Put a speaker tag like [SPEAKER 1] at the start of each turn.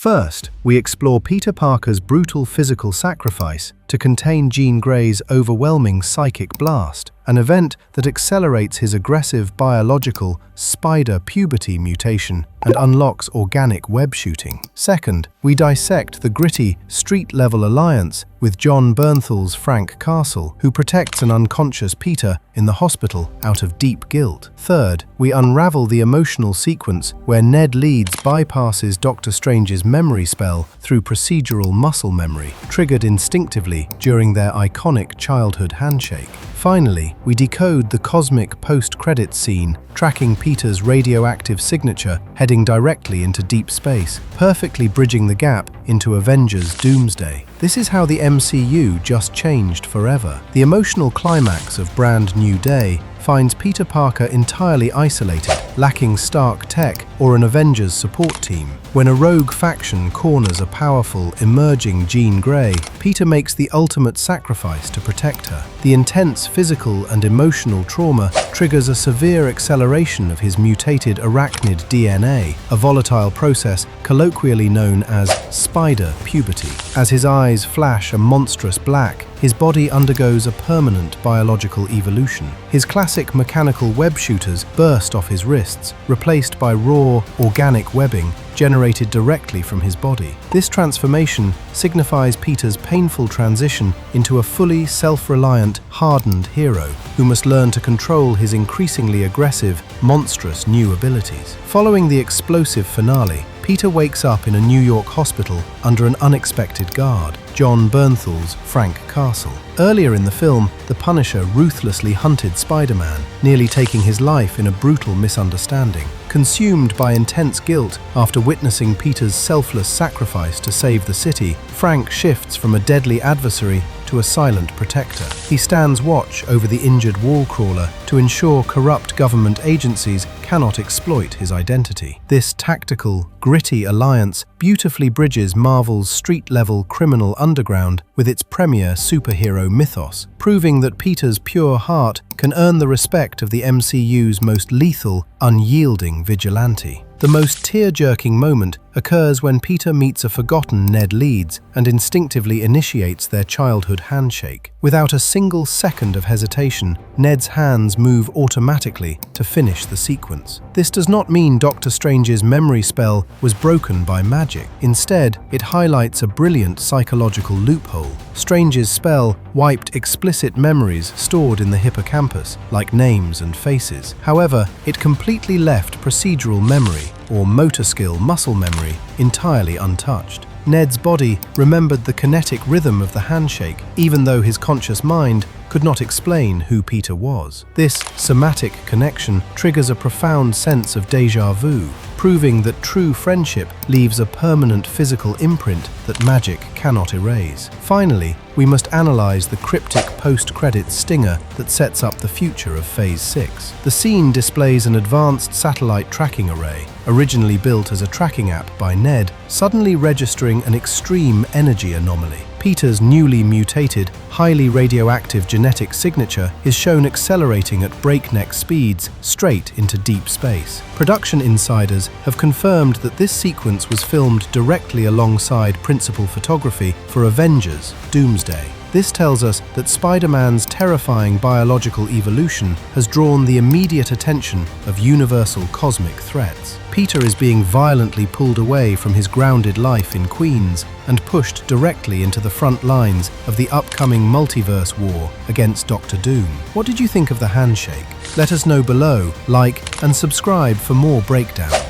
[SPEAKER 1] First, we explore Peter Parker's brutal physical sacrifice to contain Jean Grey's overwhelming psychic blast, an event that accelerates his aggressive biological Spider-Puberty mutation and unlocks organic web shooting. Second, we dissect the gritty, street-level alliance with John Bernthal's Frank Castle, who protects an unconscious Peter in the hospital out of deep guilt. Third, we unravel the emotional sequence where Ned Leeds bypasses Doctor Strange's memory spell through procedural muscle memory, triggered instinctively during their iconic childhood handshake. Finally, we decode the cosmic post-credits scene, tracking Peter's radioactive signature heading directly into deep space, perfectly bridging the gap into Avengers Doomsday. This is how the MCU just changed forever. The emotional climax of Brand New Day finds Peter Parker entirely isolated, lacking stark tech or an Avengers support team. When a rogue faction corners a powerful, emerging Jean Grey, Peter makes the ultimate sacrifice to protect her. The intense physical and emotional trauma triggers a severe acceleration of his mutated arachnid DNA, a volatile process colloquially known as Spider-Puberty. As his eyes flash a monstrous black, his body undergoes a permanent biological evolution. His classic mechanical web shooters burst off his wrists, replaced by raw, organic webbing generated directly from his body. This transformation signifies Peter's painful transition into a fully self-reliant, hardened hero who must learn to control his increasingly aggressive, monstrous new abilities. Following the explosive finale, Peter wakes up in a New York hospital under an unexpected guard, John Bernthal's Frank Castle. Earlier in the film, the Punisher ruthlessly hunted Spider-Man, nearly taking his life in a brutal misunderstanding. Consumed by intense guilt after witnessing Peter's selfless sacrifice to save the city, Frank shifts from a deadly adversary to a silent protector. He stands watch over the injured wall crawler to ensure corrupt government agencies cannot exploit his identity. This tactical, gritty alliance beautifully bridges Marvel's street-level criminal underground with its premier superhero mythos, proving that Peter's pure heart can earn the respect of the MCU's most lethal, unyielding vigilante. The most tear-jerking moment occurs when Peter meets a forgotten Ned Leeds and instinctively initiates their childhood handshake. Without a single second of hesitation, Ned's hands move automatically to finish the sequence. This does not mean Doctor Strange's memory spell was broken by magic. Instead, it highlights a brilliant psychological loophole. Strange's spell wiped explicit memories stored in the hippocampus, like names and faces. However, it completely left procedural memory, or motor skill muscle memory, entirely untouched. Ned's body remembered the kinetic rhythm of the handshake, even though his conscious mind could not explain who Peter was. This somatic connection triggers a profound sense of déjà vu, proving that true friendship leaves a permanent physical imprint that magic cannot erase. Finally, we must analyze the cryptic post-credits stinger that sets up the future of Phase 6. The scene displays an advanced satellite tracking array, originally built as a tracking app by Ned, suddenly registering an extreme energy anomaly. Peter's newly mutated, highly radioactive genetic signature is shown accelerating at breakneck speeds straight into deep space. Production insiders have confirmed that this sequence was filmed directly alongside principal photography for Avengers Doomsday. This tells us that Spider-Man's terrifying biological evolution has drawn the immediate attention of universal cosmic threats. Peter is being violently pulled away from his grounded life in Queens and pushed directly into the front lines of the upcoming multiverse war against Doctor Doom. What did you think of the handshake? Let us know below, like and subscribe for more breakdowns.